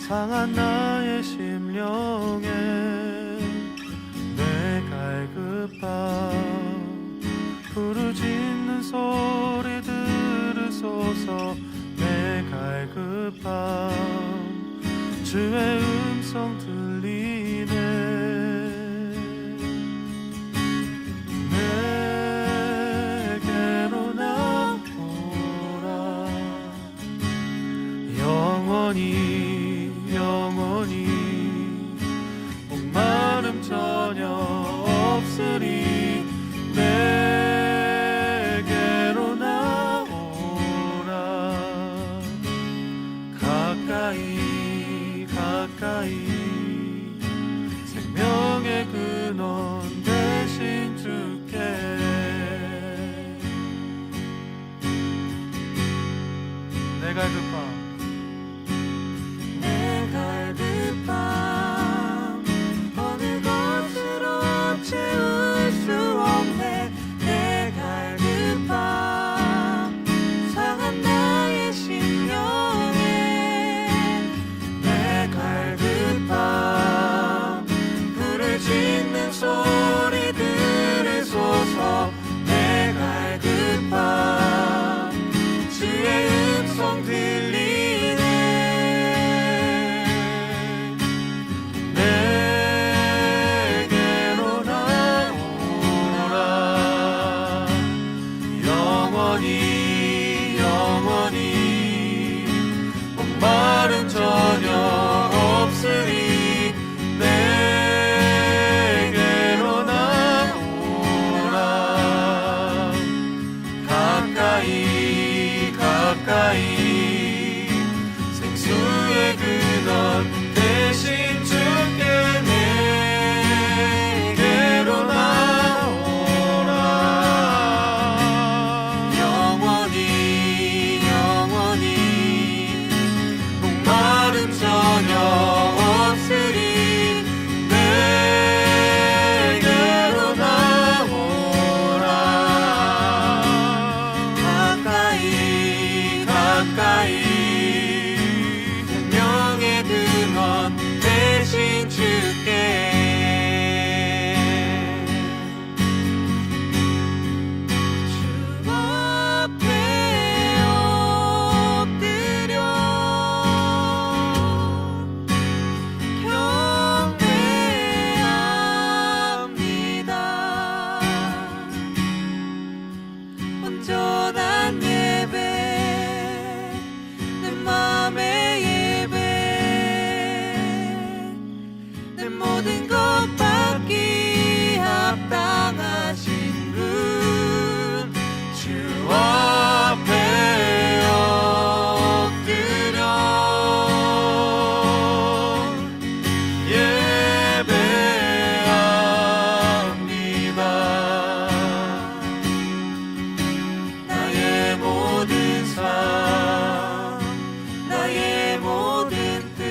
상한 나의 심령에 내 갈급함 부르짖는 소리 들으소서. 내 갈급함 주의 음성 들리네. 내게로 나오라. 영원히 영원히 목마름 전혀 없으리. 내게로 나오라. 가까이 가까이 생명의 근원 되신 주께 내 갈급함 어느 것으로 채울 수 없네. 내 갈급함 상한 나의 심령에 내 갈급함 불을 짓는 소리 들으소서. 내 갈급함 주의 음성 들리네. 내게로 나오라. 영원히 영원히 목마름 전혀 없으리. 내게로 나오라. 가까이 가까이 생수의 근원 대신 주께 내게로 나오라. 영원히 영원히 목마름 전혀 없으리. 내게로 나오라. 가까이 가까이 생명의 근원 대신 주께 주 앞에 엎드려 경배합니다. 온전한 예배 내 맘의 예배 내 모든 것 받기 합당하신 분 주 앞에 엎드려 예배합니다. 나의 모든 삶 나의 모든 뜻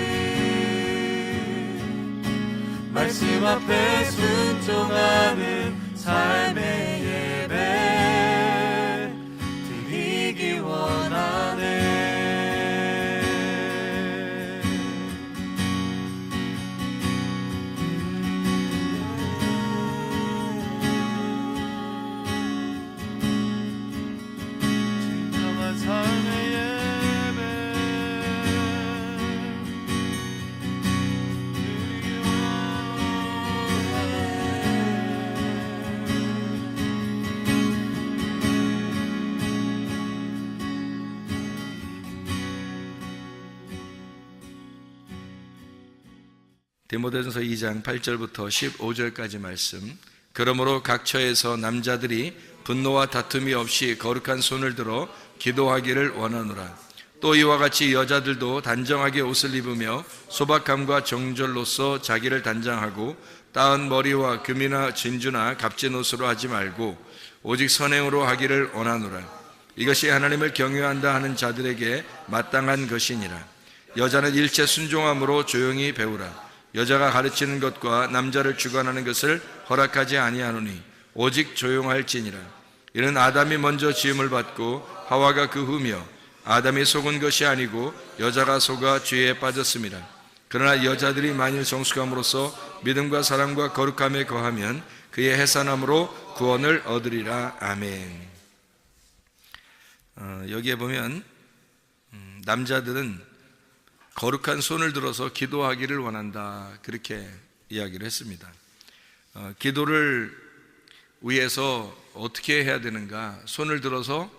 말씀 앞에 순종하는 삶의 예배 드리기 원하네. 진정한 삶의 예배 드리기 원하네. 디모데전서 2장 8절부터 15절까지 말씀. 그러므로 각 처에서 남자들이 분노와 다툼이 없이 거룩한 손을 들어 기도하기를 원하노라. 또 이와 같이 여자들도 단정하게 옷을 입으며 소박함과 정절로서 자기를 단장하고 따은 머리와 금이나 진주나 값진 옷으로 하지 말고 오직 선행으로 하기를 원하노라. 이것이 하나님을 경외한다 하는 자들에게 마땅한 것이니라. 여자는 일체 순종함으로 조용히 배우라. 여자가 가르치는 것과 남자를 주관하는 것을 허락하지 아니하노니 오직 조용할지니라. 이는 아담이 먼저 지음을 받고 하와가 그 후며 아담이 속은 것이 아니고 여자가 속아 죄에 빠졌음이라. 그러나 여자들이 만일 정숙함으로써 믿음과 사랑과 거룩함에 거하면 그의 해산함으로 구원을 얻으리라. 아멘. 여기에 보면 남자들은 거룩한 손을 들어서 기도하기를 원한다, 그렇게 이야기를 했습니다. 기도를 위해서 어떻게 해야 되는가? 손을 들어서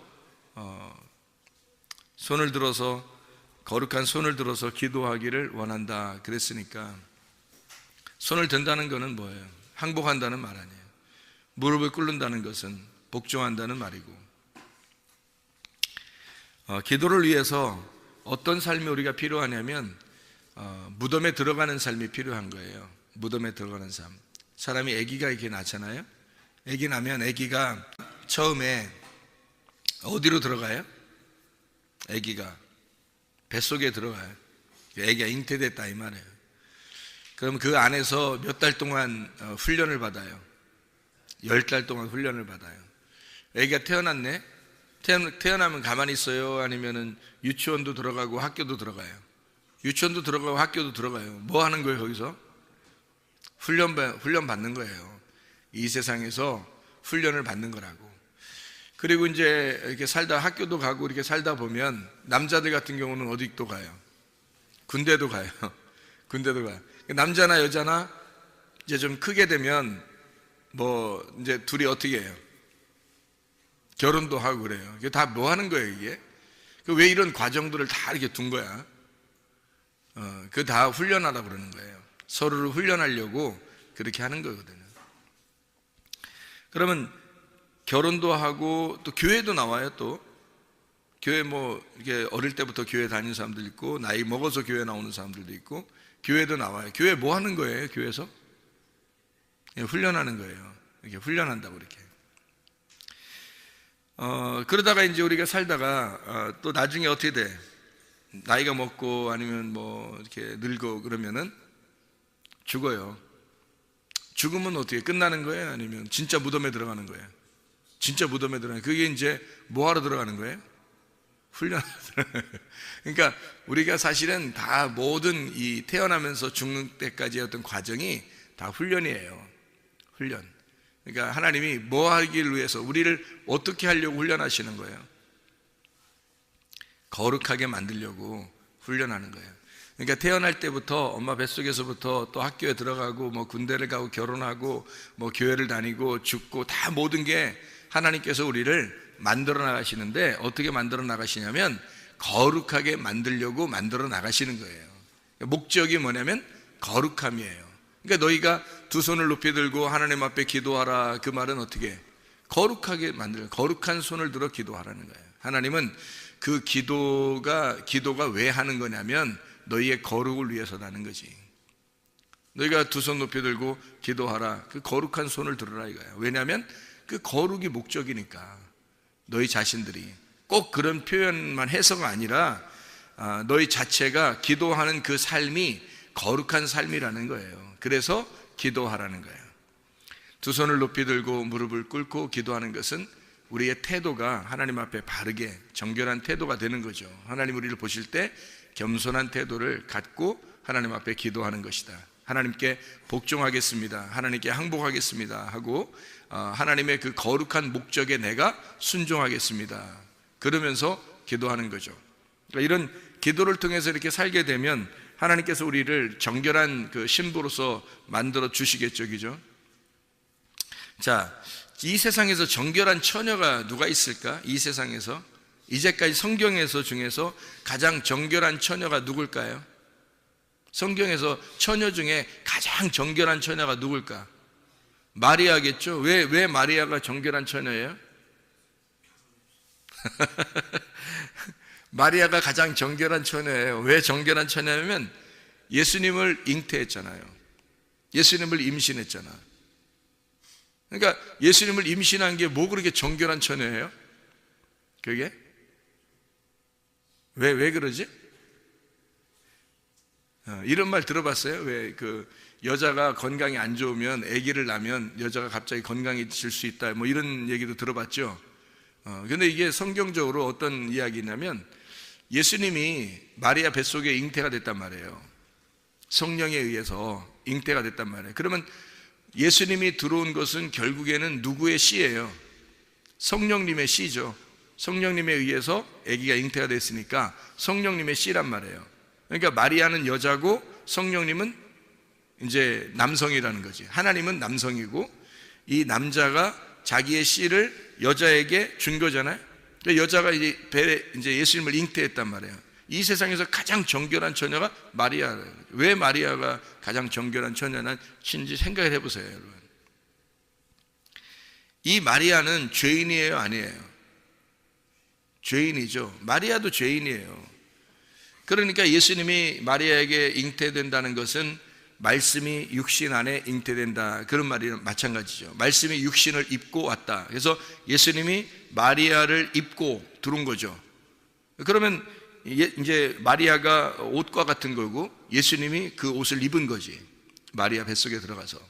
거룩한 손을 들어서 기도하기를 원한다 그랬으니까, 손을 든다는 것은 뭐예요? 항복한다는 말 아니에요. 무릎을 꿇는다는 것은 복종한다는 말이고, 기도를 위해서 어떤 삶이 우리가 필요하냐면 무덤에 들어가는 삶이 필요한 거예요. 무덤에 들어가는 삶. 사람이 아기가 이렇게 낳잖아요. 아기 나면 아기가 처음에 어디로 들어가요? 아기가 뱃속에 들어가요. 아기가 잉태됐다 이 말이에요. 그럼 그 안에서 몇 달 동안 훈련을 받아요. 10달 동안 훈련을 받아요. 아기가 태어났네. 태어나면 가만히 있어요? 아니면은 유치원도 들어가고 학교도 들어가요? 유치원도 들어가고 학교도 들어가요. 뭐 하는 거예요 거기서? 훈련 받는 거예요. 이 세상에서 훈련을 받는 거라고. 그리고 이제 이렇게 살다 학교도 가고 이렇게 살다 보면 남자들 같은 경우는 어디 또 가요? 군대도 가요. 군대도 가요. 남자나 여자나 이제 좀 크게 되면 뭐 이제 둘이 어떻게 해요? 결혼도 하고 그래요. 이게 다 뭐 하는 거예요, 이게? 왜 이런 과정들을 다 이렇게 둔 거야? 그 다 훈련하라고 그러는 거예요. 서로를 훈련하려고 그렇게 하는 거거든요. 그러면 결혼도 하고 또 교회도 나와요, 또. 교회 뭐, 이렇게 어릴 때부터 교회 다니는 사람들 있고, 나이 먹어서 교회 나오는 사람들도 있고, 교회도 나와요. 교회 뭐 하는 거예요, 교회에서? 훈련하는 거예요. 이렇게 훈련한다고 이렇게. 그러다가 이제 우리가 살다가 또 나중에 어떻게 돼? 나이가 먹고 아니면 뭐 이렇게 늙고 그러면은 죽어요. 죽으면 어떻게 끝나는 거예요? 아니면 진짜 무덤에 들어가는 거예요? 진짜 무덤에 들어가는 거예요. 그게 이제 뭐 하러 들어가는 거예요? 훈련하러 들어가는 거예요. 그러니까 우리가 사실은 다 모든 이 태어나면서 죽는 때까지의 어떤 과정이 다 훈련이에요. 훈련. 그러니까 하나님이 뭐 하기를 위해서 우리를 어떻게 하려고 훈련하시는 거예요? 거룩하게 만들려고 훈련하는 거예요. 그러니까 태어날 때부터 엄마 뱃속에서부터 또 학교에 들어가고 뭐 군대를 가고 결혼하고 뭐 교회를 다니고 죽고 다 모든 게 하나님께서 우리를 만들어 나가시는데, 어떻게 만들어 나가시냐면 거룩하게 만들려고 만들어 나가시는 거예요. 목적이 뭐냐면 거룩함이에요. 그러니까 너희가 두 손을 높이 들고 하나님 앞에 기도하라, 그 말은 어떻게? 거룩하게 만들어, 거룩한 손을 들어 기도하라는 거예요. 하나님은 그 기도가 왜 하는 거냐면 너희의 거룩을 위해서라는 거지. 너희가 두 손 높이 들고 기도하라, 그 거룩한 손을 들으라 이거예요. 왜냐하면 그 거룩이 목적이니까. 너희 자신들이 꼭 그런 표현만 해서가 아니라 너희 자체가 기도하는 그 삶이 거룩한 삶이라는 거예요. 그래서 기도하라는 거예요. 두 손을 높이 들고 무릎을 꿇고 기도하는 것은 우리의 태도가 하나님 앞에 바르게 정결한 태도가 되는 거죠. 하나님 우리를 보실 때 겸손한 태도를 갖고 하나님 앞에 기도하는 것이다. 하나님께 복종하겠습니다, 하나님께 항복하겠습니다 하고 하나님의 그 거룩한 목적에 내가 순종하겠습니다, 그러면서 기도하는 거죠. 그러니까 이런 기도를 통해서 이렇게 살게 되면 하나님께서 우리를 정결한 그 신부로서 만들어 주시겠죠, 그죠? 자, 이 세상에서 정결한 처녀가 누가 있을까? 이 세상에서 이제까지 성경에서 중에서 가장 정결한 처녀가 누굴까요? 성경에서 처녀 중에 가장 정결한 처녀가 누굴까? 마리아겠죠? 왜 마리아가 정결한 처녀예요? 마리아가 가장 정결한 처녀예요. 왜 정결한 처녀냐면 예수님을 잉태했잖아요. 예수님을 임신했잖아. 그러니까 예수님을 임신한 게 뭐 그렇게 정결한 처녀예요? 그게? 왜 그러지? 이런 말 들어봤어요? 왜 그 여자가 건강이 안 좋으면, 아기를 낳으면 여자가 갑자기 건강해질 수 있다, 뭐 이런 얘기도 들어봤죠. 근데 이게 성경적으로 어떤 이야기냐면 예수님이 마리아 뱃속에 잉태가 됐단 말이에요. 성령에 의해서 잉태가 됐단 말이에요. 그러면 예수님이 들어온 것은 결국에는 누구의 씨예요? 성령님의 씨죠. 성령님에 의해서 아기가 잉태가 됐으니까 성령님의 씨란 말이에요. 그러니까 마리아는 여자고 성령님은 이제 남성이라는 거지. 하나님은 남성이고 이 남자가 자기의 씨를 여자에게 준 거잖아요. 여자가 이제 배에 이제 예수님을 잉태했단 말이에요. 이 세상에서 가장 정결한 처녀가 마리아예요. 왜 마리아가 가장 정결한 처녀인지 생각을 해보세요, 여러분. 이 마리아는 죄인이에요, 아니에요? 죄인이죠. 마리아도 죄인이에요. 그러니까 예수님이 마리아에게 잉태된다는 것은 말씀이 육신 안에 잉태된다, 그런 말이랑 마찬가지죠. 말씀이 육신을 입고 왔다. 그래서 예수님이 마리아를 입고 들어온 거죠. 그러면 이제 마리아가 옷과 같은 거고 예수님이 그 옷을 입은 거지, 마리아 뱃속에 들어가서.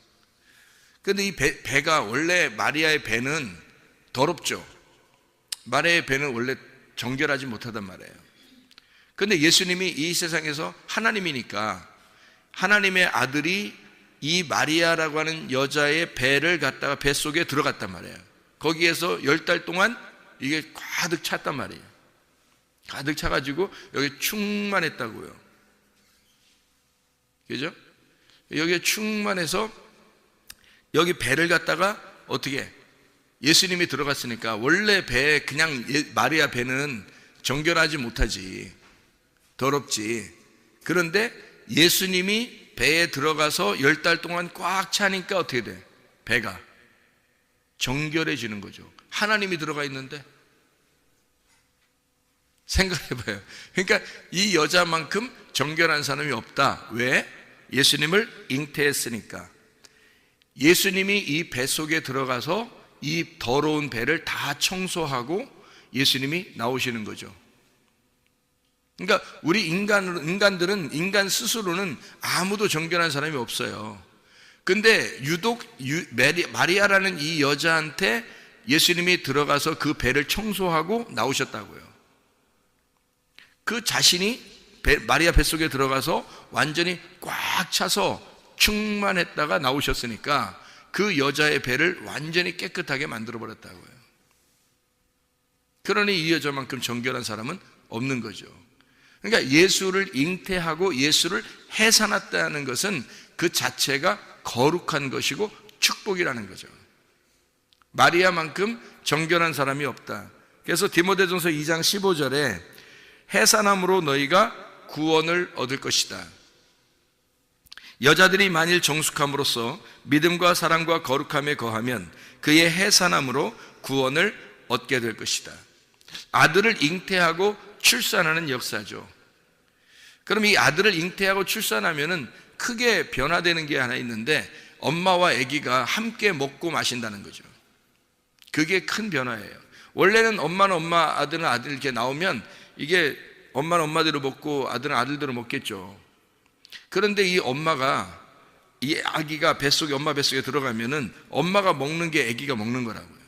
그런데 이 배가 원래 마리아의 배는 더럽죠. 마리아의 배는 원래 정결하지 못하단 말이에요. 그런데 예수님이 이 세상에서 하나님이니까 하나님의 아들이 이 마리아라고 하는 여자의 배를 갖다가 뱃속에 들어갔단 말이에요. 거기에서 10달 동안 이게 가득 찼단 말이에요. 가득 차가지고 여기 충만했다고요. 그죠? 여기에 충만해서 여기 배를 갖다가 어떻게, 예수님이 들어갔으니까 원래 배, 그냥 마리아 배는 정결하지 못하지, 더럽지. 그런데 예수님이 배에 들어가서 10달 동안 꽉 차니까 어떻게 돼? 배가 정결해지는 거죠. 하나님이 들어가 있는데. 생각해봐요. 그러니까 이 여자만큼 정결한 사람이 없다. 왜? 예수님을 잉태했으니까. 예수님이 이 배 속에 들어가서 이 더러운 배를 다 청소하고 예수님이 나오시는 거죠. 그러니까 우리 인간들은 인간 스스로는 아무도 정결한 사람이 없어요. 근데 유독 마리아라는 이 여자한테 예수님이 들어가서 그 배를 청소하고 나오셨다고요. 그 자신이 마리아 뱃속에 들어가서 완전히 꽉 차서 충만했다가 나오셨으니까 그 여자의 배를 완전히 깨끗하게 만들어버렸다고요. 그러니 이 여자만큼 정결한 사람은 없는 거죠. 그러니까 예수를 잉태하고 예수를 해산했다는 것은 그 자체가 거룩한 것이고 축복이라는 거죠. 마리아만큼 정결한 사람이 없다. 그래서 디모데전서 2장 15절에 해산함으로 너희가 구원을 얻을 것이다. 여자들이 만일 정숙함으로써 믿음과 사랑과 거룩함에 거하면 그의 해산함으로 구원을 얻게 될 것이다. 아들을 잉태하고 출산하는 역사죠. 그럼 이 아들을 잉태하고 출산하면은 크게 변화되는 게 하나 있는데 엄마와 아기가 함께 먹고 마신다는 거죠. 그게 큰 변화예요. 원래는 엄마는 엄마, 아들은 아들 이렇게 나오면 이게 엄마는 엄마대로 먹고 아들은 아들대로 먹겠죠. 그런데 이 엄마가, 이 아기가 뱃속에, 엄마 뱃속에 들어가면은 엄마가 먹는 게 아기가 먹는 거라고요.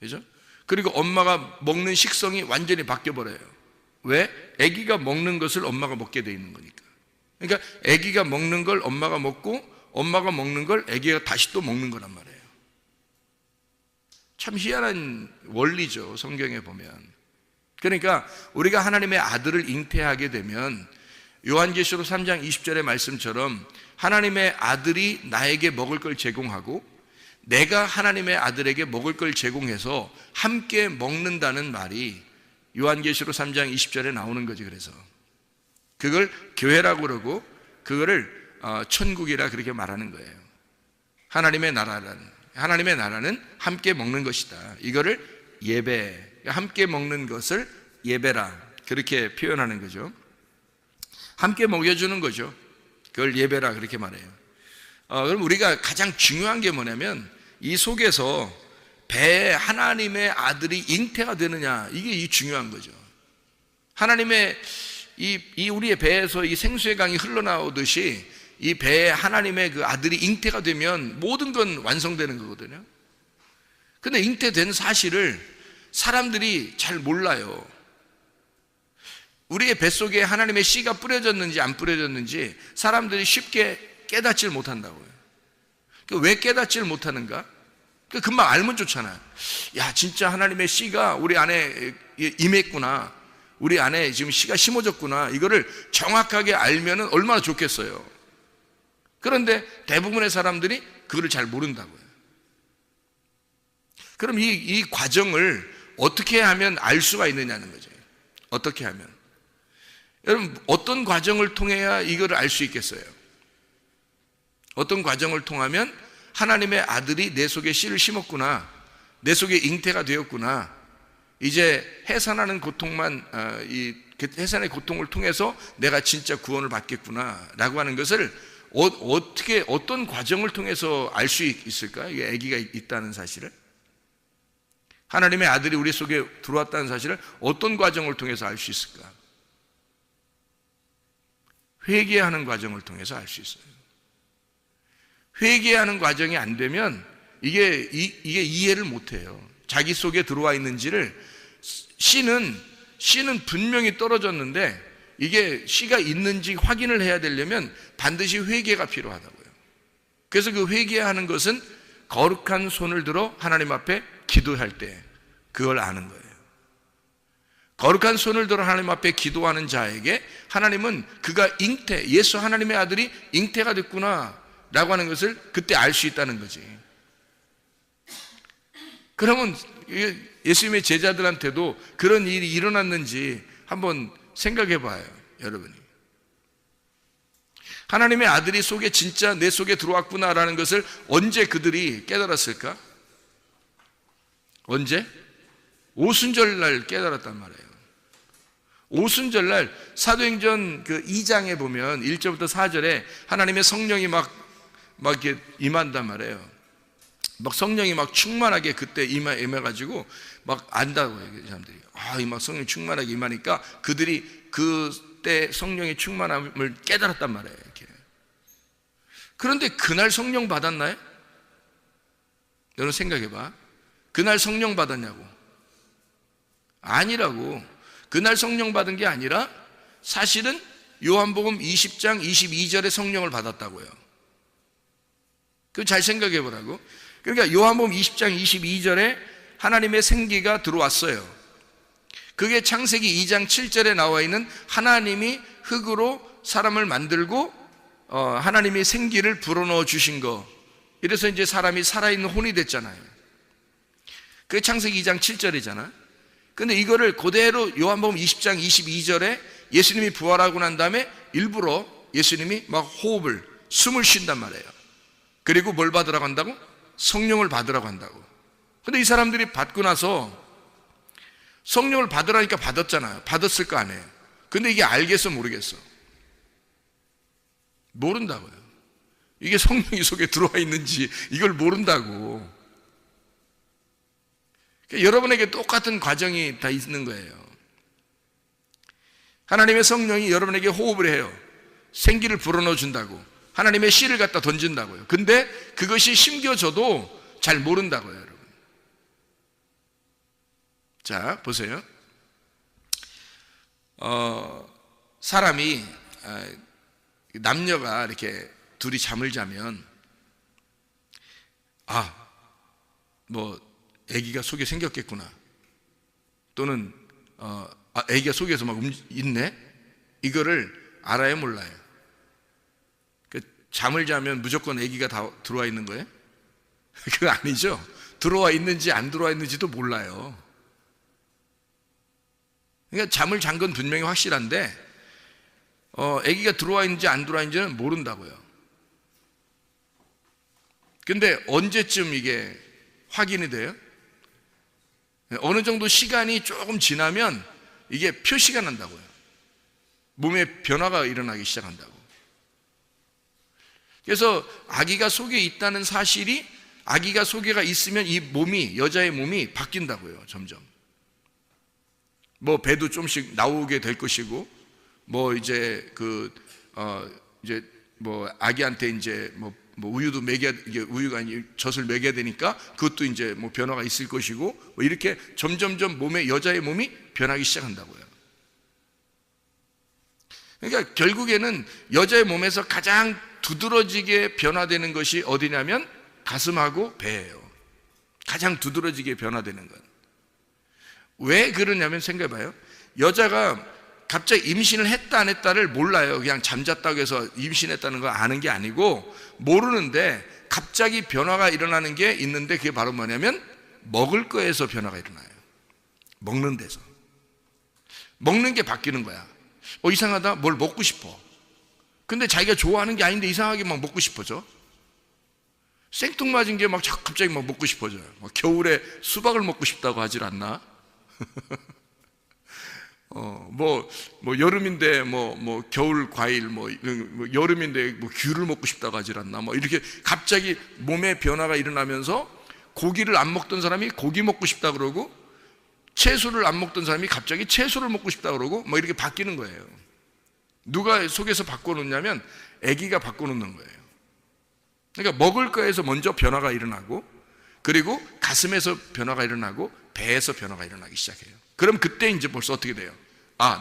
그죠? 그리고 엄마가 먹는 식성이 완전히 바뀌어버려요. 왜? 아기가 먹는 것을 엄마가 먹게 돼 있는 거니까. 그러니까 아기가 먹는 걸 엄마가 먹고 엄마가 먹는 걸 아기가 다시 또 먹는 거란 말이에요. 참 희한한 원리죠, 성경에 보면. 그러니까 우리가 하나님의 아들을 잉태하게 되면 요한계시록 3장 20절의 말씀처럼 하나님의 아들이 나에게 먹을 걸 제공하고 내가 하나님의 아들에게 먹을 걸 제공해서 함께 먹는다는 말이 요한계시록 3장 20절에 나오는 거지. 그래서 그걸 교회라고 그러고 그거를 천국이라 그렇게 말하는 거예요. 하나님의 나라는 함께 먹는 것이다. 이거를 예배, 함께 먹는 것을 예배라 그렇게 표현하는 거죠. 함께 먹여주는 거죠. 그걸 예배라 그렇게 말해요. 그럼 우리가 가장 중요한 게 뭐냐면 이 속에서 배에 하나님의 아들이 잉태가 되느냐, 이게 중요한 거죠. 하나님의 이 우리의 배에서 이 생수의 강이 흘러나오듯이 이 배에 하나님의 그 아들이 잉태가 되면 모든 건 완성되는 거거든요. 근데 잉태된 사실을 사람들이 잘 몰라요. 우리의 뱃속에 하나님의 씨가 뿌려졌는지 안 뿌려졌는지 사람들이 쉽게 깨닫지를 못한다고요. 왜 깨닫지를 못하는가? 금방 알면 좋잖아요. 야, 진짜 하나님의 씨가 우리 안에 임했구나, 우리 안에 지금 씨가 심어졌구나, 이거를 정확하게 알면은 얼마나 좋겠어요. 그런데 대부분의 사람들이 그거를 잘 모른다고요. 그럼 이 과정을 어떻게 하면 알 수가 있느냐는 거죠. 어떻게 하면. 여러분, 어떤 과정을 통해야 이거를 알 수 있겠어요? 어떤 과정을 통하면 하나님의 아들이 내 속에 씨를 심었구나, 내 속에 잉태가 되었구나, 이제 해산하는 고통만, 이 해산의 고통을 통해서 내가 진짜 구원을 받겠구나 라고 하는 것을 어떻게, 어떤 과정을 통해서 알 수 있을까? 이게 아기가 있다는 사실을, 하나님의 아들이 우리 속에 들어왔다는 사실을 어떤 과정을 통해서 알 수 있을까? 회개하는 과정을 통해서 알 수 있어요. 회개하는 과정이 안 되면 이게 이해를 못 해요. 자기 속에 들어와 있는지를. 씨는 분명히 떨어졌는데 이게 씨가 있는지 확인을 해야 되려면 반드시 회개가 필요하다고요. 그래서 그 회개하는 것은 거룩한 손을 들어 하나님 앞에 기도할 때 그걸 아는 거예요. 거룩한 손을 들어 하나님 앞에 기도하는 자에게 하나님은 그가 잉태, 예수 하나님의 아들이 잉태가 됐구나 라고 하는 것을 그때 알 수 있다는 거지. 그러면 예수님의 제자들한테도 그런 일이 일어났는지 한번 생각해 봐요, 여러분이. 하나님의 아들이 속에 진짜 내 속에 들어왔구나라는 것을 언제 그들이 깨달았을까? 언제? 오순절날 깨달았단 말이에요. 오순절날 사도행전 그 2장에 보면 1절부터 4절에 하나님의 성령이 막 이렇게 임한단 말이에요. 막 성령이 막 충만하게 그때 임해가지고 막 안다고 해요, 사람들이. 이 막 성령 충만하게 임하니까 그들이 그때 성령의 충만함을 깨달았단 말이에요, 이렇게. 그런데 그날 성령 받았나요? 여러분 생각해봐. 그날 성령 받았냐고? 아니라고. 그날 성령 받은 게 아니라 사실은 요한복음 20장 22절에 성령을 받았다고요. 그거 잘 생각해 보라고. 그러니까 요한복음 20장 22절에 하나님의 생기가 들어왔어요. 그게 창세기 2장 7절에 나와 있는 하나님이 흙으로 사람을 만들고 하나님이 생기를 불어넣어 주신 거. 이래서 이제 사람이 살아있는 혼이 됐잖아요. 그게 창세기 2장 7절이잖아. 근데 이거를 그대로 요한복음 20장 22절에 예수님이 부활하고 난 다음에 일부러 예수님이 막 호흡을, 숨을 쉰단 말이에요. 그리고 뭘 받으라고 한다고? 성령을 받으라고 한다고. 근데 이 사람들이 받고 나서 성령을 받으라니까 받았잖아요. 받았을 거 아니에요. 근데 이게 알겠어 모르겠어? 모른다고요. 이게 성령이 속에 들어와 있는지 이걸 모른다고. 그러니까 여러분에게 똑같은 과정이 다 있는 거예요. 하나님의 성령이 여러분에게 호흡을 해요. 생기를 불어넣어 준다고. 하나님의 씨를 갖다 던진다고요. 근데 그것이 심겨져도 잘 모른다고요, 여러분. 자, 보세요. 사람이, 남녀가 이렇게 둘이 잠을 자면, 아기가 속에 생겼겠구나. 또는, 아기가 속에서 막 있네? 이거를 알아요, 몰라요? 잠을 자면 무조건 아기가 다 들어와 있는 거예요? 그거 아니죠. 들어와 있는지 안 들어와 있는지도 몰라요. 그러니까 잠을 잔 건 분명히 확실한데 아기가 들어와 있는지 안 들어와 있는지는 모른다고요. 근데 언제쯤 이게 확인이 돼요? 어느 정도 시간이 조금 지나면 이게 표시가 난다고요. 몸에 변화가 일어나기 시작한다고. 그래서 아기가 속에 있다는 사실이, 아기가 속에가 있으면 이 몸이, 여자의 몸이 바뀐다고요, 점점. 배도 좀씩 나오게 될 것이고, 아기한테 이제 우유도 이게 우유가 아니 젖을 먹여야 되니까 그것도 이제 변화가 있을 것이고, 이렇게 점점점 여자의 몸이 변하기 시작한다고요. 그러니까 결국에는 여자의 몸에서 가장 두드러지게 변화되는 것이 어디냐면 가슴하고 배예요. 가장 두드러지게 변화되는 건. 왜 그러냐면 생각해봐요. 여자가 갑자기 임신을 했다 안 했다를 몰라요. 그냥 잠잤다고 해서 임신했다는 걸 아는 게 아니고 모르는데 갑자기 변화가 일어나는 게 있는데 그게 바로 뭐냐면 먹을 거에서 변화가 일어나요. 먹는 데서. 먹는 게 바뀌는 거야. 이상하다. 뭘 먹고 싶어. 근데 자기가 좋아하는 게 아닌데 이상하게 막 먹고 싶어져. 생뚱맞은 게 막 갑자기 막 먹고 싶어져요. 겨울에 수박을 먹고 싶다고 하질 않나? 여름인데 겨울 과일 여름인데 귤을 먹고 싶다고 하질 않나? 이렇게 갑자기 몸에 변화가 일어나면서 고기를 안 먹던 사람이 고기 먹고 싶다 그러고 채소를 안 먹던 사람이 갑자기 채소를 먹고 싶다 그러고 이렇게 바뀌는 거예요. 누가 속에서 바꿔놓냐면 아기가 바꿔놓는 거예요. 그러니까 먹을 거에서 먼저 변화가 일어나고 그리고 가슴에서 변화가 일어나고 배에서 변화가 일어나기 시작해요. 그럼 그때 이제 벌써 어떻게 돼요?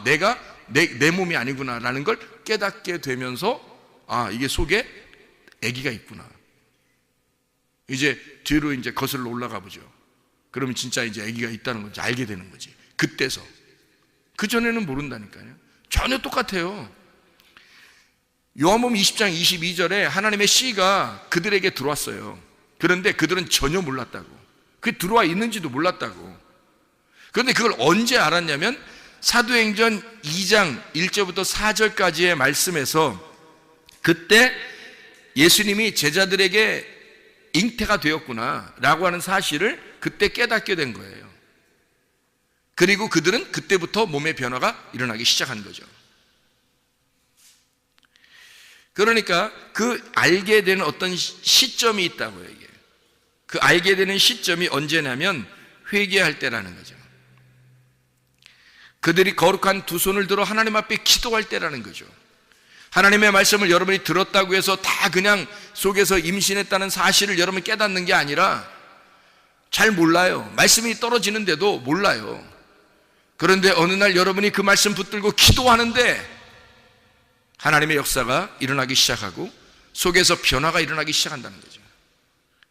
내가 내 몸이 아니구나라는 걸 깨닫게 되면서 이게 속에 아기가 있구나. 이제 뒤로 이제 거슬러 올라가 보죠. 그러면 진짜 이제 아기가 있다는 걸 알게 되는 거지. 그때서. 그 전에는 모른다니까요. 전혀 똑같아요. 요한복음 20장 22절에 하나님의 씨가 그들에게 들어왔어요. 그런데 그들은 전혀 몰랐다고. 그게 들어와 있는지도 몰랐다고. 그런데 그걸 언제 알았냐면 사도행전 2장 1절부터 4절까지의 말씀에서 그때 예수님이 제자들에게 잉태가 되었구나 라고 하는 사실을 그때 깨닫게 된 거예요. 그리고 그들은 그때부터 몸의 변화가 일어나기 시작한 거죠. 그러니까 그 알게 되는 어떤 시점이 있다고요. 이게 그 알게 되는 시점이 언제냐면 회개할 때라는 거죠. 그들이 거룩한 두 손을 들어 하나님 앞에 기도할 때라는 거죠. 하나님의 말씀을 여러분이 들었다고 해서 다 그냥 속에서 임신했다는 사실을 여러분이 깨닫는 게 아니라 잘 몰라요. 말씀이 떨어지는데도 몰라요. 그런데 어느 날 여러분이 그 말씀 붙들고 기도하는데 하나님의 역사가 일어나기 시작하고 속에서 변화가 일어나기 시작한다는 거죠.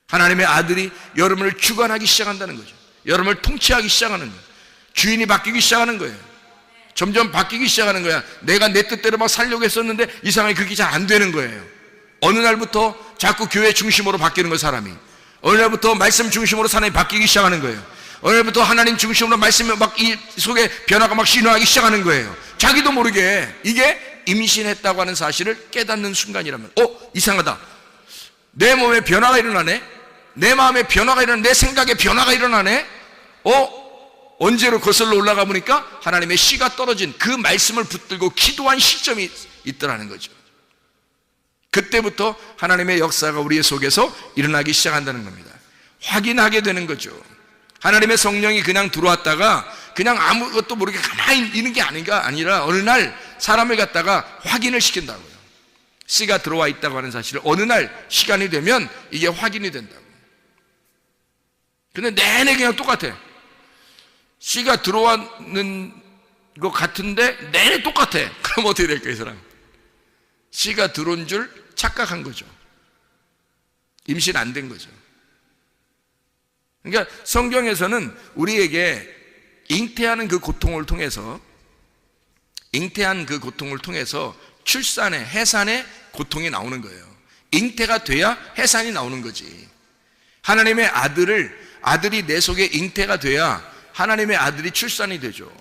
하나님의 아들이 여러분을 주관하기 시작한다는 거죠. 여러분을 통치하기 시작하는 거예요. 주인이 바뀌기 시작하는 거예요. 점점 바뀌기 시작하는 거야. 내가 내 뜻대로 막 살려고 했었는데 이상하게 그게 잘 안 되는 거예요. 어느 날부터 자꾸 교회 중심으로 바뀌는 거예요. 사람이. 어느 날부터 말씀 중심으로 사람이 바뀌기 시작하는 거예요. 어느 날부터 하나님 중심으로 말씀이 막 이 속에 변화가 막 신호하기 시작하는 거예요. 자기도 모르게. 이게 임신했다고 하는 사실을 깨닫는 순간이라면 이상하다. 내 몸에 변화가 일어나네. 내 마음에 변화가 일어나네. 내 생각에 변화가 일어나네. 언제로 거슬러 올라가 보니까 하나님의 씨가 떨어진 그 말씀을 붙들고 기도한 시점이 있더라는 거죠. 그때부터 하나님의 역사가 우리의 속에서 일어나기 시작한다는 겁니다. 확인하게 되는 거죠. 하나님의 성령이 그냥 들어왔다가 그냥 아무것도 모르게 가만히 있는 게 아니라 어느 날 사람을 갖다가 확인을 시킨다고요. 씨가 들어와 있다고 하는 사실을 어느 날 시간이 되면 이게 확인이 된다고. 근데 내내 그냥 똑같아. 씨가 들어왔는 것 같은데 내내 똑같아. 그럼 어떻게 될까요, 이 사람? 씨가 들어온 줄 착각한 거죠. 임신 안 된 거죠. 그러니까 성경에서는 우리에게 잉태하는 그 고통을 통해서 출산의, 해산의 고통이 나오는 거예요. 잉태가 돼야 해산이 나오는 거지. 하나님의 아들이 내 속에 잉태가 돼야 하나님의 아들이 출산이 되죠.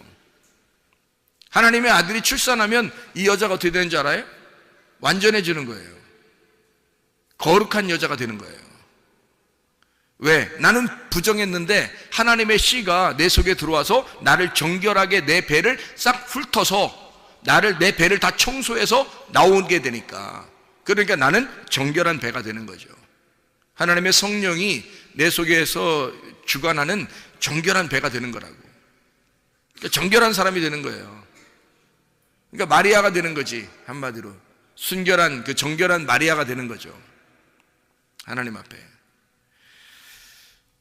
하나님의 아들이 출산하면 이 여자가 어떻게 되는 줄 알아요? 완전해지는 거예요. 거룩한 여자가 되는 거예요. 왜? 나는 부정했는데 하나님의 씨가 내 속에 들어와서 나를 정결하게 내 배를 싹 훑어서 내 배를 다 청소해서 나오게 되니까. 그러니까 나는 정결한 배가 되는 거죠. 하나님의 성령이 내 속에서 주관하는 정결한 배가 되는 거라고. 그러니까 정결한 사람이 되는 거예요. 그러니까 마리아가 되는 거지. 한마디로 순결한 그 정결한 마리아가 되는 거죠. 하나님 앞에.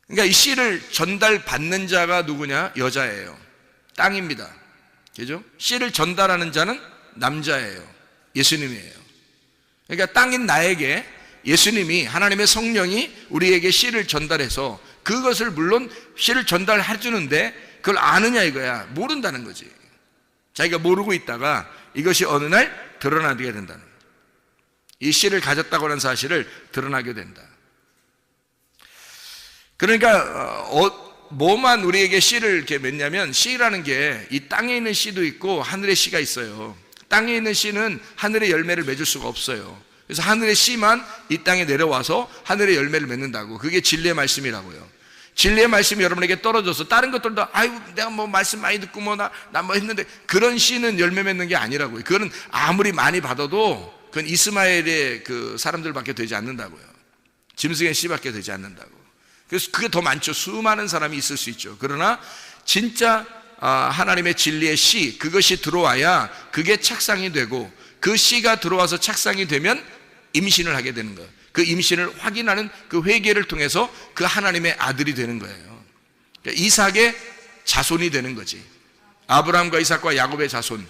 그러니까 이 씨를 전달받는 자가 누구냐? 여자예요. 땅입니다. 그죠? 씨를 전달하는 자는 남자예요. 예수님이에요. 그러니까 땅인 나에게 예수님이, 하나님의 성령이 우리에게 씨를 전달해서 그것을 물론 씨를 전달해 주는데 그걸 아느냐 이거야. 모른다는 거지. 자기가 모르고 있다가 이것이 어느 날 드러나게 된다는 거예요. 이 씨를 가졌다고 하는 사실을 드러나게 된다. 그러니까 뭐만 우리에게 씨를 이렇게 맺냐면, 씨라는 게 이 땅에 있는 씨도 있고 하늘의 씨가 있어요. 땅에 있는 씨는 하늘의 열매를 맺을 수가 없어요. 그래서 하늘의 씨만 이 땅에 내려와서 하늘의 열매를 맺는다고. 그게 진리의 말씀이라고요. 진리의 말씀이 여러분에게 떨어져서 다른 것들도 아이고 내가 뭐 말씀 많이 듣고 뭐 나 뭐 했는데, 그런 씨는 열매 맺는 게 아니라고요. 그거는 아무리 많이 받아도 그건 이스마엘의 그 사람들밖에 되지 않는다고요. 짐승의 씨밖에 되지 않는다고. 그래서 그게 더 많죠. 수많은 사람이 있을 수 있죠. 그러나 진짜 하나님의 진리의 씨, 그것이 들어와야 그게 착상이 되고, 그 씨가 들어와서 착상이 되면 임신을 하게 되는 거예요. 그 임신을 확인하는 그 회개를 통해서 그 하나님의 아들이 되는 거예요. 그러니까 이삭의 자손이 되는 거지. 아브라함과 이삭과 야곱의 자손,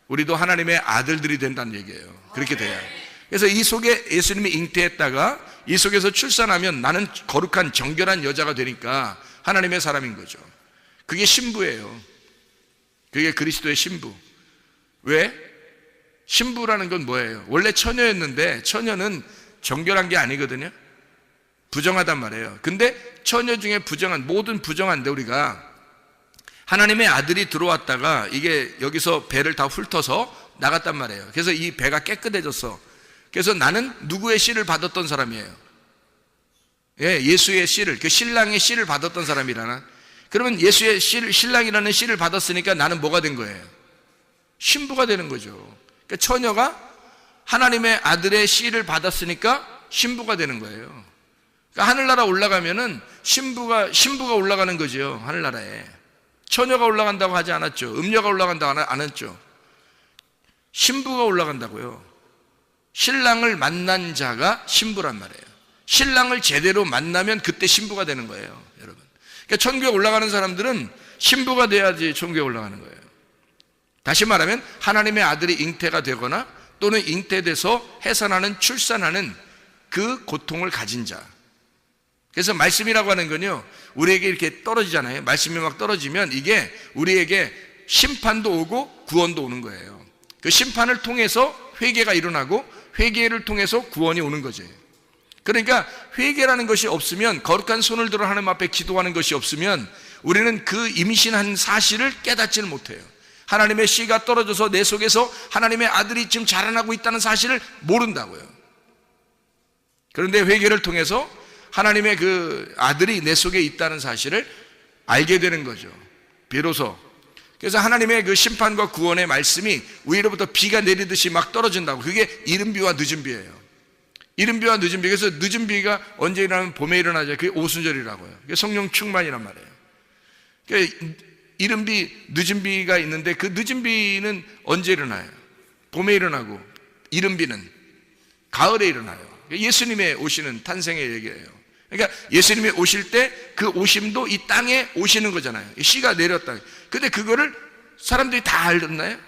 우리도 하나님의 아들들이 된다는 얘기예요. 그렇게 돼요. 그래서 이 속에 예수님이 잉태했다가 이 속에서 출산하면 나는 거룩한 정결한 여자가 되니까 하나님의 사람인 거죠. 그게 신부예요. 그게 그리스도의 신부. 왜? 신부라는 건 뭐예요? 원래 처녀였는데 처녀는 정결한 게 아니거든요. 부정하단 말이에요. 근데 처녀 중에 부정한, 모든 부정한데 우리가 하나님의 아들이 들어왔다가 이게 여기서 배를 다 훑어서 나갔단 말이에요. 그래서 이 배가 깨끗해졌어. 그래서 나는 누구의 씨를 받았던 사람이에요? 예수의 씨를, 그 신랑의 씨를 받았던 사람이라나. 그러면 예수의 씨를, 신랑이라는 씨를 받았으니까 나는 뭐가 된 거예요? 신부가 되는 거죠. 그러니까 처녀가 하나님의 아들의 씨를 받았으니까 신부가 되는 거예요. 그러니까 하늘나라 올라가면은 신부가 올라가는 거죠. 하늘나라에. 처녀가 올라간다고 하지 않았죠. 음녀가 올라간다고 안 했죠. 신부가 올라간다고요. 신랑을 만난 자가 신부란 말이에요. 신랑을 제대로 만나면 그때 신부가 되는 거예요, 여러분. 그러니까 천국에 올라가는 사람들은 신부가 돼야지 천국에 올라가는 거예요. 다시 말하면 하나님의 아들이 잉태가 되거나 또는 잉태돼서 해산하는, 출산하는 그 고통을 가진 자. 그래서 말씀이라고 하는 건요, 우리에게 이렇게 떨어지잖아요. 말씀이 막 떨어지면 이게 우리에게 심판도 오고 구원도 오는 거예요. 그 심판을 통해서 회개가 일어나고 회개를 통해서 구원이 오는 거죠. 그러니까 회개라는 것이 없으면, 거룩한 손을 들어 하나님 앞에 기도하는 것이 없으면 우리는 그 임신한 사실을 깨닫지를 못해요. 하나님의 씨가 떨어져서 내 속에서 하나님의 아들이 지금 자라나고 있다는 사실을 모른다고요. 그런데 회개를 통해서 하나님의 그 아들이 내 속에 있다는 사실을 알게 되는 거죠. 비로소. 그래서 하나님의 그 심판과 구원의 말씀이 위로부터 비가 내리듯이 막 떨어진다고. 그게 이른 비와 늦은 비예요. 이른 비와 늦은 비. 그래서 늦은 비가 언제 일어나면 봄에 일어나죠. 그게 오순절이라고요. 그게 성령 충만이란 말이에요. 그러니까 이른 비, 늦은 비가 있는데 그 늦은 비는 언제 일어나요? 봄에 일어나고, 이른 비는 가을에 일어나요. 예수님의 오시는 탄생의 얘기예요. 그러니까 예수님이 오실 때 그 오심도 이 땅에 오시는 거잖아요. 씨가 내렸다. 근데 그거를 사람들이 다 알았나요?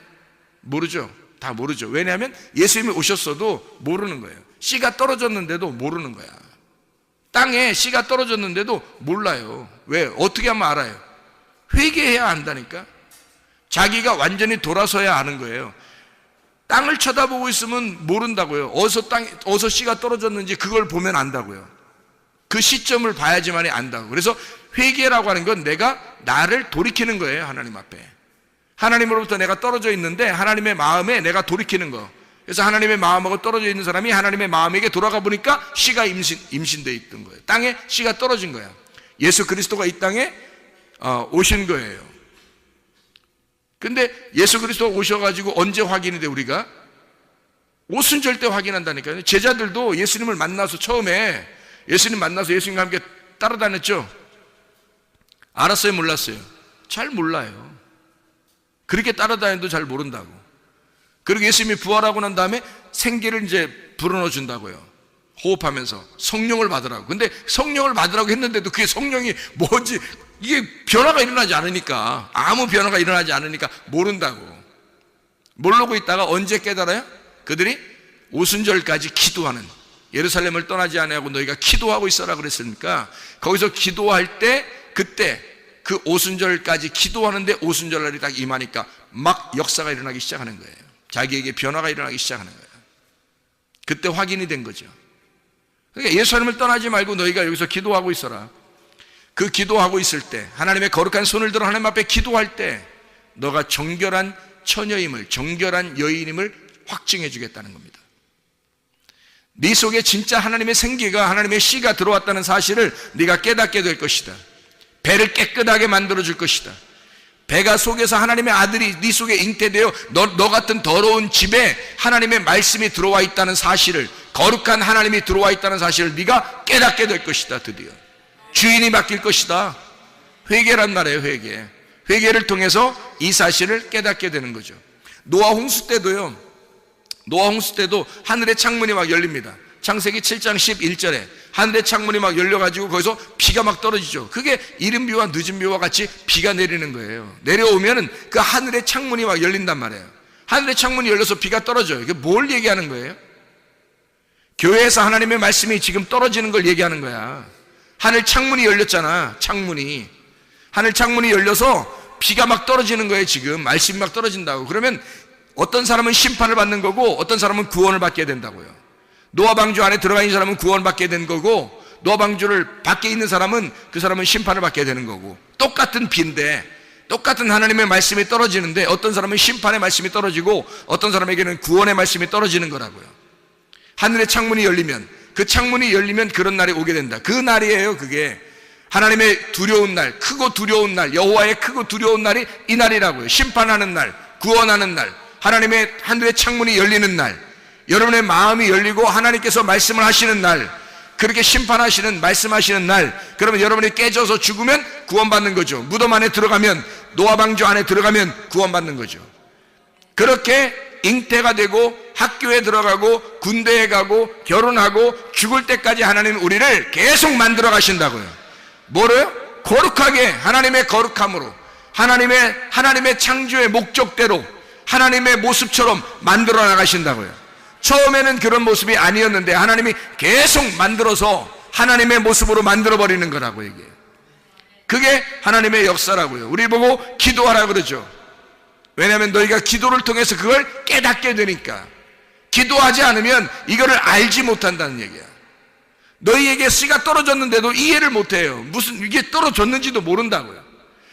모르죠. 다 모르죠. 왜냐하면 예수님이 오셨어도 모르는 거예요. 씨가 떨어졌는데도 모르는 거야. 땅에 씨가 떨어졌는데도 몰라요. 왜? 어떻게 하면 알아요? 회개해야 안다니까. 자기가 완전히 돌아서야 아는 거예요. 땅을 쳐다보고 있으면 모른다고요. 어디서 씨가 떨어졌는지 그걸 보면 안다고요. 그 시점을 봐야지만이 안다고. 그래서 회개라고 하는 건 내가 나를 돌이키는 거예요. 하나님 앞에. 하나님으로부터 내가 떨어져 있는데 하나님의 마음에 내가 돌이키는 거. 그래서 하나님의 마음하고 떨어져 있는 사람이 하나님의 마음에게 돌아가 보니까 씨가 임신되어 있던 거예요. 땅에 씨가 떨어진 거야. 예수 그리스도가 이 땅에 오신 거예요. 근데 예수 그리스도가 오셔가지고 언제 확인이 돼? 우리가 오순절 때 확인한다니까요. 제자들도 예수님을 만나서 처음에 예수님 만나서 예수님과 함께 따라다녔죠. 알았어요? 몰랐어요? 잘 몰라요. 그렇게 따라다녀도 잘 모른다고. 그리고 예수님이 부활하고 난 다음에 생기를 이제 불어넣어 준다고요. 호흡하면서 성령을 받으라고. 근데 성령을 받으라고 했는데도 그게 성령이 뭔지, 이게 변화가 일어나지 않으니까, 아무 변화가 일어나지 않으니까 모른다고. 모르고 있다가 언제 깨달아요? 그들이 오순절까지 기도하는, 예루살렘을 떠나지 아니하고 너희가 기도하고 있어라 그랬으니까 거기서 기도할 때, 그때 그 오순절까지 기도하는데 오순절날이 딱 임하니까 막 역사가 일어나기 시작하는 거예요. 자기에게 변화가 일어나기 시작하는 거예요. 그때 확인이 된 거죠. 그러니까 예루살렘을 떠나지 말고 너희가 여기서 기도하고 있어라. 그 기도하고 있을 때, 하나님의 거룩한 손을 들어 하나님 앞에 기도할 때 너가 정결한 처녀임을, 정결한 여인임을 확증해 주겠다는 겁니다. 네 속에 진짜 하나님의 생기가, 하나님의 씨가 들어왔다는 사실을 네가 깨닫게 될 것이다. 배를 깨끗하게 만들어 줄 것이다. 배가 속에서 하나님의 아들이 네 속에 잉태되어 너 같은 더러운 집에 하나님의 말씀이 들어와 있다는 사실을, 거룩한 하나님이 들어와 있다는 사실을 네가 깨닫게 될 것이다. 드디어 주인이 바뀔 것이다. 회개란 말이에요. 회개를 통해서 이 사실을 깨닫게 되는 거죠. 노아 홍수 때도요, 노아 홍수 때도 하늘의 창문이 막 열립니다. 창세기 7장 11절에 하늘의 창문이 막 열려가지고 거기서 비가 막 떨어지죠. 그게 이른 비와 늦은 비와 같이 비가 내리는 거예요. 내려오면은 그 하늘의 창문이 막 열린단 말이에요. 하늘의 창문이 열려서 비가 떨어져요. 이게 뭘 얘기하는 거예요? 교회에서 하나님의 말씀이 지금 떨어지는 걸 얘기하는 거야. 하늘 창문이 열렸잖아. 하늘 창문이 열려서 비가 막 떨어지는 거예요. 지금 말씀이 막 떨어진다고. 그러면 어떤 사람은 심판을 받는 거고 어떤 사람은 구원을 받게 된다고요. 노아 방주 안에 들어가 있는 사람은 구원을 받게 된 거고, 노아 방주를 밖에 있는 사람은 그 사람은 심판을 받게 되는 거고, 똑같은 비인데, 똑같은 하나님의 말씀이 떨어지는데 어떤 사람은 심판의 말씀이 떨어지고 어떤 사람에게는 구원의 말씀이 떨어지는 거라고요. 하늘의 창문이 열리면, 그 창문이 열리면 그런 날이 오게 된다. 그 날이에요. 그게 하나님의 두려운 날, 크고 두려운 날, 여호와의 크고 두려운 날이 이 날이라고요. 심판하는 날, 구원하는 날, 하나님의 하늘의 창문이 열리는 날, 여러분의 마음이 열리고 하나님께서 말씀을 하시는 날, 그렇게 심판하시는, 말씀하시는 날, 그러면 여러분이 깨져서 죽으면 구원받는 거죠. 무덤 안에 들어가면, 노아 방주 안에 들어가면 구원받는 거죠. 그렇게 잉태가 되고 학교에 들어가고 군대에 가고 결혼하고 죽을 때까지 하나님은 우리를 계속 만들어 가신다고요. 뭐래요? 거룩하게, 하나님의 거룩함으로, 하나님의 창조의 목적대로 하나님의 모습처럼 만들어 나가신다고요. 처음에는 그런 모습이 아니었는데 하나님이 계속 만들어서 하나님의 모습으로 만들어버리는 거라고 얘기해요. 그게 하나님의 역사라고요. 우리 보고 기도하라 그러죠. 왜냐하면 너희가 기도를 통해서 그걸 깨닫게 되니까. 기도하지 않으면 이거를 알지 못한다는 얘기야. 너희에게 씨가 떨어졌는데도 이해를 못해요. 무슨 이게 떨어졌는지도 모른다고요.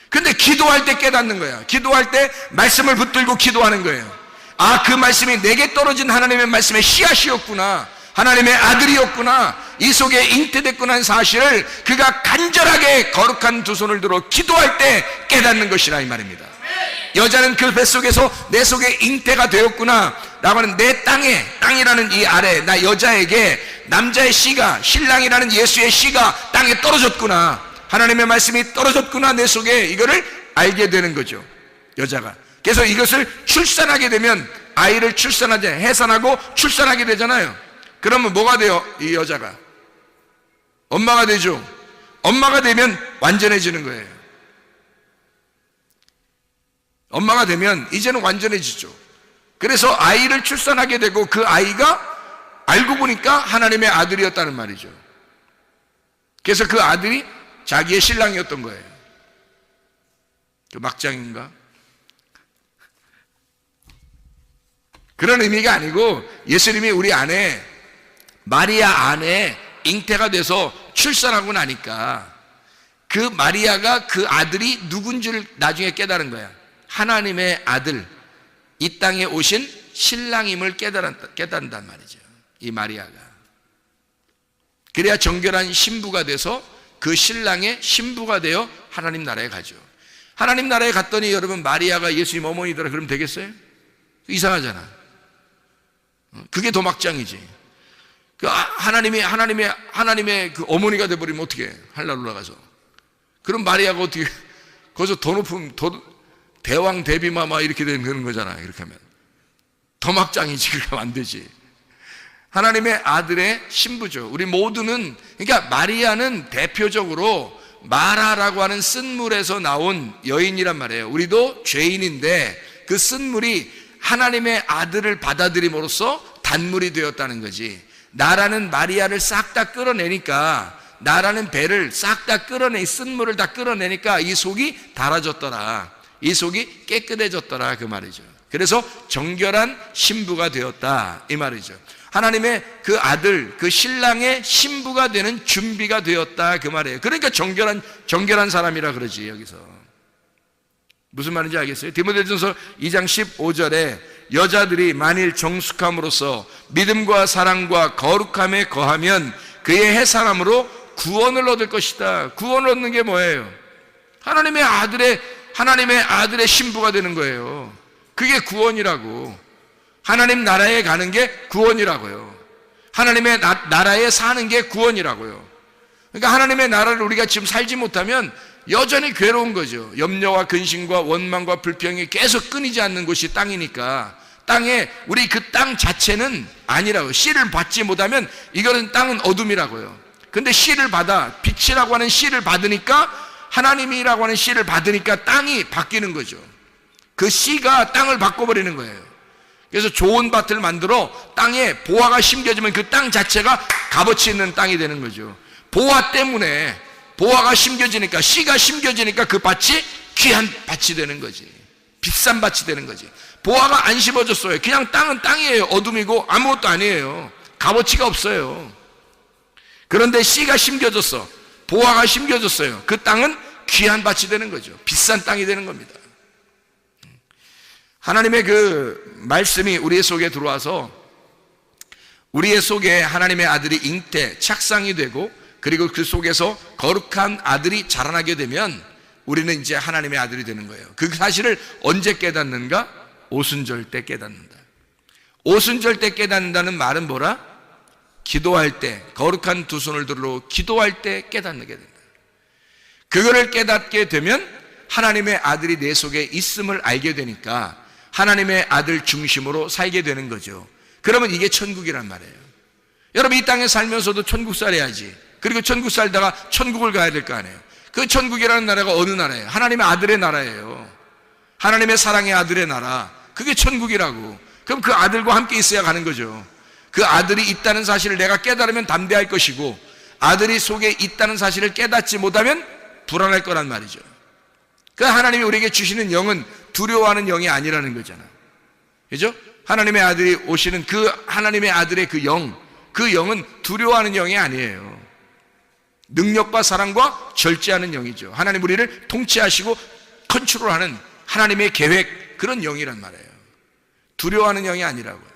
근데 기도할 때 깨닫는 거야. 기도할 때 말씀을 붙들고 기도하는 거예요. 아, 그 말씀이 내게 떨어진 하나님의 말씀의 씨앗이었구나, 하나님의 아들이었구나, 이 속에 잉태됐구나 하는 사실을 그가 간절하게 거룩한 두 손을 들어 기도할 때 깨닫는 것이라 이 말입니다. 여자는 그 뱃속에서 내 속에 잉태가 되었구나 라고 하는, 내 땅이라는 이 아래 나 여자에게 남자의 씨가, 신랑이라는 예수의 씨가 땅에 떨어졌구나, 하나님의 말씀이 떨어졌구나 내 속에, 이거를 알게 되는 거죠, 여자가. 그래서 이것을 출산하게 되면, 아이를 해산하고 출산하게 되잖아요. 그러면 뭐가 돼요? 이 여자가 엄마가 되죠. 엄마가 되면 완전해지는 거예요. 엄마가 되면 이제는 완전해지죠. 그래서 아이를 출산하게 되고 그 아이가 알고 보니까 하나님의 아들이었다는 말이죠. 그래서 그 아들이 자기의 신랑이었던 거예요. 그 막장인가? 그런 의미가 아니고, 예수님이 우리 안에, 마리아 안에 잉태가 돼서 출산하고 나니까 그 마리아가, 그 아들이 누군지를 나중에 깨달은 거야. 하나님의 아들, 이 땅에 오신 신랑임을 깨닫는단 말이죠, 이 마리아가. 그래야 정결한 신부가 돼서 그 신랑의 신부가 되어 하나님 나라에 가죠. 하나님 나라에 갔더니 여러분, 마리아가 예수님 어머니더라 그러면 되겠어요? 이상하잖아. 그게 더 막장이지. 그 하나님의 그 어머니가 돼버리면 어떻게 해? 하늘나라 올라가서. 그럼 마리아가 어떻게, 거기서 더 높은, 대왕 대비마마 이렇게 되는 거잖아. 이렇게 하면 더 막장이지. 그렇게 하면 안 되지. 하나님의 아들의 신부죠. 우리 모두는, 그러니까 마리아는 대표적으로 마라라고 하는 쓴물에서 나온 여인이란 말이에요. 우리도 죄인인데 그 쓴물이 하나님의 아들을 받아들임으로써 단물이 되었다는 거지. 나라는 마리아를 싹 다 끌어내니까, 나라는 배를 싹 다 쓴물을 다 끌어내니까 이 속이 달아졌더라, 이 속이 깨끗해졌더라, 그 말이죠. 그래서 정결한 신부가 되었다, 이 말이죠. 하나님의 그 아들, 그 신랑의 신부가 되는 준비가 되었다, 그 말이에요. 그러니까 정결한 사람이라 그러지. 여기서 무슨 말인지 알겠어요? 디모데전서 2장 15절에 여자들이 만일 정숙함으로써 믿음과 사랑과 거룩함에 거하면 그의 해사람으로 구원을 얻을 것이다. 구원을 얻는 게 뭐예요? 하나님의 아들의 신부가 되는 거예요. 그게 구원이라고. 하나님 나라에 가는 게 구원이라고요. 하나님의 나라에 사는 게 구원이라고요. 그러니까 하나님의 나라를 우리가 지금 살지 못하면 여전히 괴로운 거죠. 염려와 근심과 원망과 불평이 계속 끊이지 않는 곳이 땅이니까, 땅에 우리 그 땅 자체는 아니라고. 씨를 받지 못하면 이거는 땅은 어둠이라고요. 근데 씨를 받아, 빛이라고 하는 씨를 받으니까, 하나님이라고 하는 씨를 받으니까 땅이 바뀌는 거죠. 그 씨가 땅을 바꿔버리는 거예요. 그래서 좋은 밭을 만들어 땅에 보화가 심겨지면 그 땅 자체가 값어치 있는 땅이 되는 거죠. 보화 때문에, 보화가 심겨지니까, 씨가 심겨지니까 그 밭이 귀한 밭이 되는 거지. 비싼 밭이 되는 거지. 보화가 안 심어졌어요. 그냥 땅은 땅이에요. 어둠이고 아무것도 아니에요. 값어치가 없어요. 그런데 씨가 심겨졌어, 보화가 심겨졌어요. 그 땅은 귀한 밭이 되는 거죠. 비싼 땅이 되는 겁니다. 하나님의 그 말씀이 우리의 속에 들어와서 우리의 속에 하나님의 아들이 잉태, 착상이 되고, 그리고 그 속에서 거룩한 아들이 자라나게 되면 우리는 이제 하나님의 아들이 되는 거예요. 그 사실을 언제 깨닫는가? 오순절 때 깨닫는다. 오순절 때 깨닫는다는 말은 뭐라? 기도할 때, 거룩한 두 손을 들어 기도할 때 깨닫게 된다. 그거를 깨닫게 되면 하나님의 아들이 내 속에 있음을 알게 되니까 하나님의 아들 중심으로 살게 되는 거죠. 그러면 이게 천국이란 말이에요. 여러분, 이 땅에 살면서도 천국 살아야지. 그리고 천국 살다가 천국을 가야 될 거 아니에요. 그 천국이라는 나라가 어느 나라예요? 하나님의 아들의 나라예요. 하나님의 사랑의 아들의 나라. 그게 천국이라고. 그럼 그 아들과 함께 있어야 가는 거죠. 그 아들이 있다는 사실을 내가 깨달으면 담대할 것이고, 아들이 속에 있다는 사실을 깨닫지 못하면 불안할 거란 말이죠. 그 하나님이 우리에게 주시는 영은 두려워하는 영이 아니라는 거잖아. 그죠? 하나님의 아들이 오시는 그 하나님의 아들의 그 영은 두려워하는 영이 아니에요. 능력과 사랑과 절제하는 영이죠. 하나님 우리를 통치하시고 컨트롤하는 하나님의 계획, 그런 영이란 말이에요. 두려워하는 영이 아니라고요.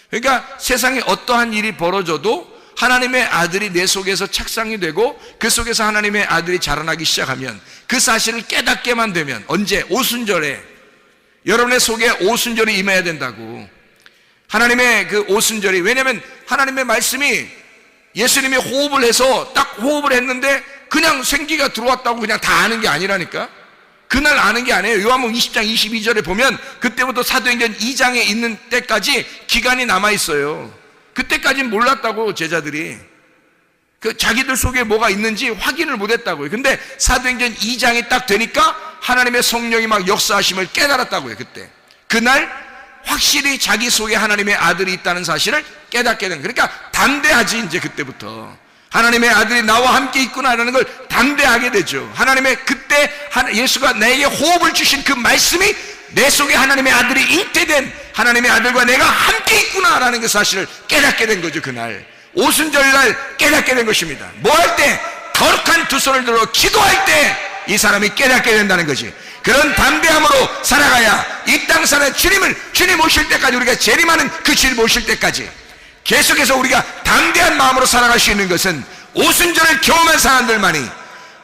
그러니까 세상에 어떠한 일이 벌어져도 하나님의 아들이 내 속에서 착상이 되고 그 속에서 하나님의 아들이 자라나기 시작하면, 그 사실을 깨닫게만 되면, 언제? 오순절에. 여러분의 속에 오순절이 임해야 된다고. 하나님의 그 오순절이, 왜냐하면 하나님의 말씀이 예수님이 호흡을 해서 딱 호흡을 했는데 그냥 생기가 들어왔다고 그냥 다 아는 게 아니라니까. 그날 아는 게 아니에요. 요한복음 20장 22절에 보면 그때부터 사도행전 2장에 있는 때까지 기간이 남아있어요. 그때까지는 몰랐다고, 제자들이. 그 자기들 속에 뭐가 있는지 확인을 못했다고요. 근데 사도행전 2장이 딱 되니까 하나님의 성령이 막 역사하심을 깨달았다고요. 그때, 그날 확실히 자기 속에 하나님의 아들이 있다는 사실을 깨닫게 된. 그러니까 담대하지. 이제 그때부터 하나님의 아들이 나와 함께 있구나라는 걸 담대하게 되죠. 하나님의 그때 예수가 내게 호흡을 주신 그 말씀이 내 속에 하나님의 아들이 잉태된 하나님의 아들과 내가 함께 있구나라는 그 사실을 깨닫게 된 거죠. 그날 오순절날 깨닫게 된 것입니다. 뭐 할 때? 거룩한 두 손을 들어 기도할 때 이 사람이 깨닫게 된다는 거지. 그런 담대함으로 살아가야 이 땅 사는 주님 오실 때까지, 우리가 재림하는 그 주님 오실 때까지 계속해서 우리가 담대한 마음으로 살아갈 수 있는 것은 오순절을 경험한 사람들만이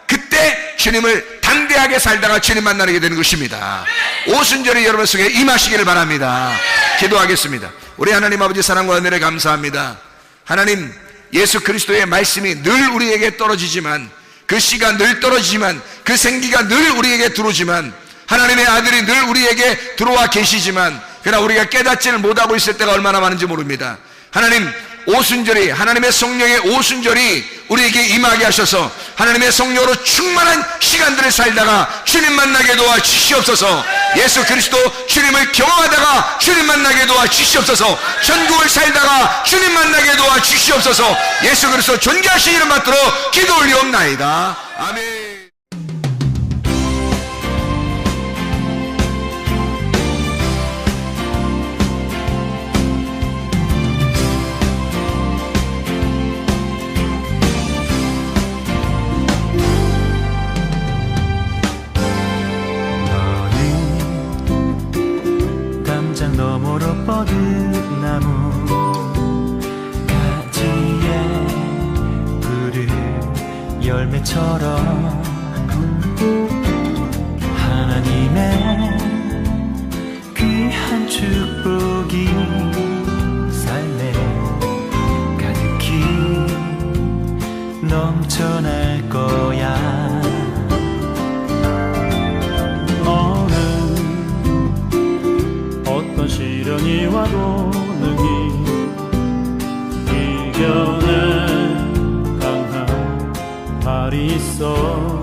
그때 주님을 담대하게 살다가 주님 만나게 되는 것입니다. 오순절이 여러분 속에 임하시기를 바랍니다. 기도하겠습니다. 우리 하나님 아버지 사랑과 은혜를 감사합니다. 하나님, 예수 그리스도의 말씀이 늘 우리에게 떨어지지만, 그 씨가 늘 떨어지지만, 그 생기가 늘 우리에게 들어오지만, 하나님의 아들이 늘 우리에게 들어와 계시지만, 그러나 우리가 깨닫지를 못하고 있을 때가 얼마나 많은지 모릅니다. 하나님, 오순절이, 하나님의 성령의 오순절이 우리에게 임하게 하셔서 하나님의 성령으로 충만한 시간들을 살다가 주님 만나게 도와주시옵소서. 예수 그리스도 주님을 경험하다가 주님 만나게 도와 주시옵소서. 천국을 살다가 주님 만나게 도와 주시옵소서. 예수 그리스도 존귀하신 이름 받들어 기도 올리옵나이다. 아멘. 너머로 뻗은 나무 가지에 푸른 열매처럼 하나님의 귀한 축복이 삶에 가득히 넘쳐날 거야. 어떤 시련이 와도 능히 이겨낼 강한 발이 있어.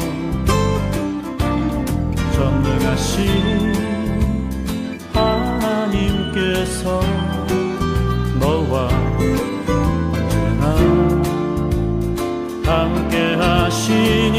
전능하신 하나님께서 너와 언제나 함께 하시니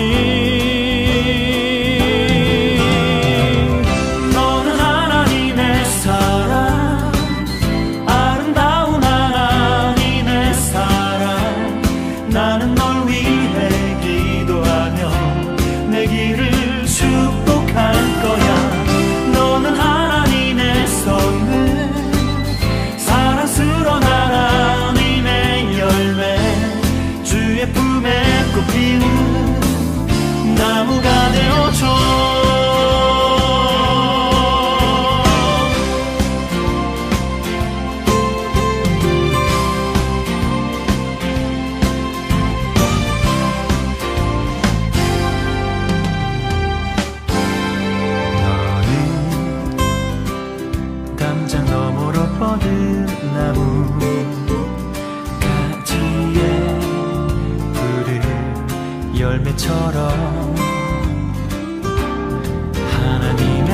나무가 되어줘. 너는 담장 너머로 뻗은 나무 가지에 푸른 열매처럼 하나님의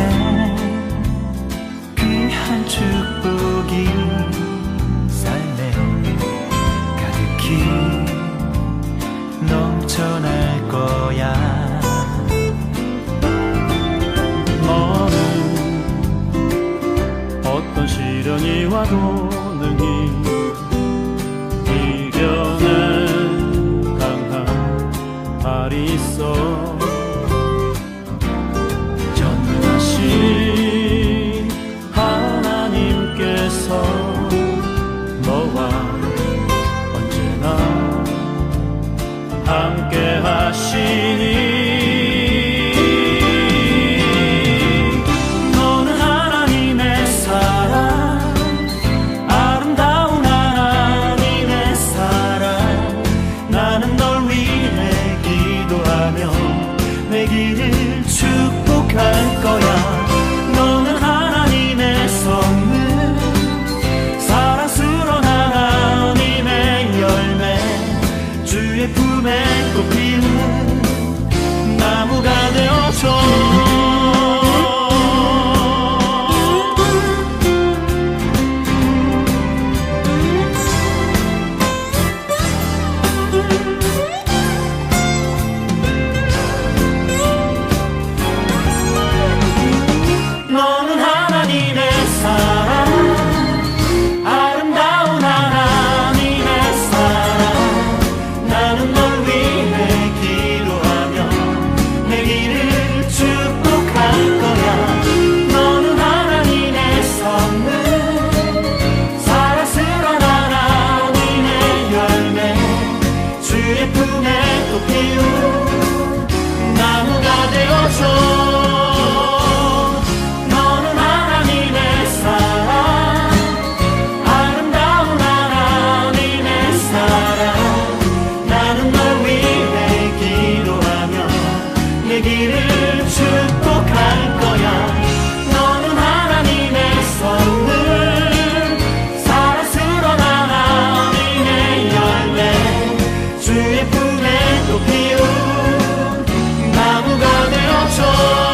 귀한 축복이 삶에 가득히 넘쳐날 거야. 너는 어떤 시련이 와도 능히 이겨낼 강한 발이 있어. 전능하신 하나님께서 너와 언제나 함께 하시니 너는 하나님의 사랑, 아름다운 하나님의 사랑. 나는 널 위해 기도하며 내 길을 축복할 거야. 너는 하나님의 선물, 사랑스러운 하나님의 열매, 주의 품에 꽃 피우는 나무가 되어줘. 너는 하나님의 사랑, 아름다운 하나님의 사랑. 나는 널 위해 기도하며 내 길을 축복할 거야. 너는 하나님의 선물, 사랑스러운 하나님의 열매, 주의 품에 꽃 피운 나무가 되어줘. 내 길을 축복할 거야. 너는 하나님의 선물, 사랑스러운 하나님의 열매, 주의 품에 꽃 피운 나무가 되어줘.